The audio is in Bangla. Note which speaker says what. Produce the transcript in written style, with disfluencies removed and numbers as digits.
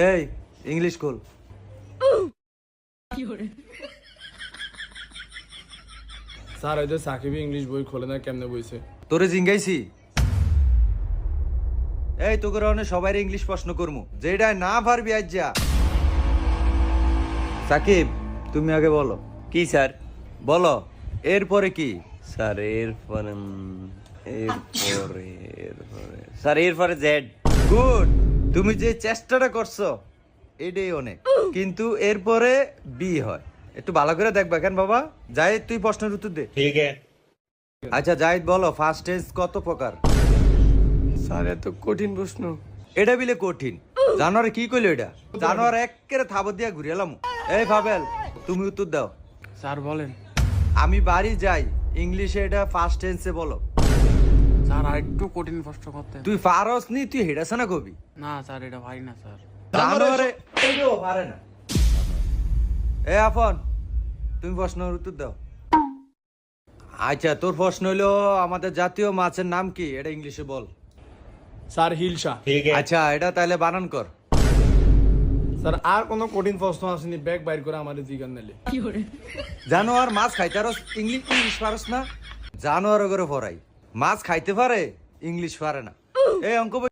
Speaker 1: এই ইংলিশ খোল।
Speaker 2: স্যার এই যে সাকিব ইংলিশ বই খোলে না, কেমনে বইছে?
Speaker 1: তোরে জিঙ্গাইছি। এই তোকে রহনে সবাই ইংলিশ প্রশ্ন করমু, যেটা না পারবি আজ যা। সাকিব তুমি আগে বলো।
Speaker 3: কি স্যার?
Speaker 1: বলো এরপরে কি?
Speaker 3: স্যার এরপরে স্যার এরপরে জেড।
Speaker 1: গুড, তুমি যে চেষ্টাটা করছো এটাই অনেক, কিন্তু এরপরে বি হয়। একটু ভালো করে দেখবা কেন বাবা। জাহিদ তুই প্রশ্নের উত্তর দে।
Speaker 3: ঠিক আছে
Speaker 1: আচ্ছা জাহিদ বলো, ফার্স্ট টেন্স কত প্রকার?
Speaker 2: স্যার এত কঠিন প্রশ্ন।
Speaker 1: এটা বিলে কঠিন। জানোয়ারে কি কইলো এটা? জানোয়ার একেবারে থাবত দিয়া ঘুরে এলাম। এই পাবেল তুমি উত্তর দাও।
Speaker 2: স্যার বলেন।
Speaker 1: আমি বাড়ি যাই, ইংলিশে এটা ফার্স্ট টেন্সে বলো।
Speaker 2: স্যার আর একটু কঠিন প্রশ্ন করতে।
Speaker 1: তুই পারস নি, তুই হেডাছে না কবি।
Speaker 2: না স্যার এটা পারি না স্যার।
Speaker 1: জানোয়ারে এটাও পারে না। এ আফন তুমি প্রশ্নের উত্তর দাও। আচ্ছা তোর প্রশ্ন হইলো আমাদের জাতীয় মাছের নাম কি, এটা ইংলিশে বল।
Speaker 2: স্যার হিলসা।
Speaker 1: আচ্ছা এটা তাহলে বানান কর।
Speaker 2: স্যার আর কোনো কঠিন প্রশ্ন আসেনি, ব্যাগ বাইর করে আমাদের জিগান নিলে।
Speaker 1: জানোয়ার মাছ খাইতে পারস, ইংলিশ পারস না? জানোয়ার করে পড়াই, মাছ খাইতে পারে ইংলিশ পারে না। এই অঙ্ক বই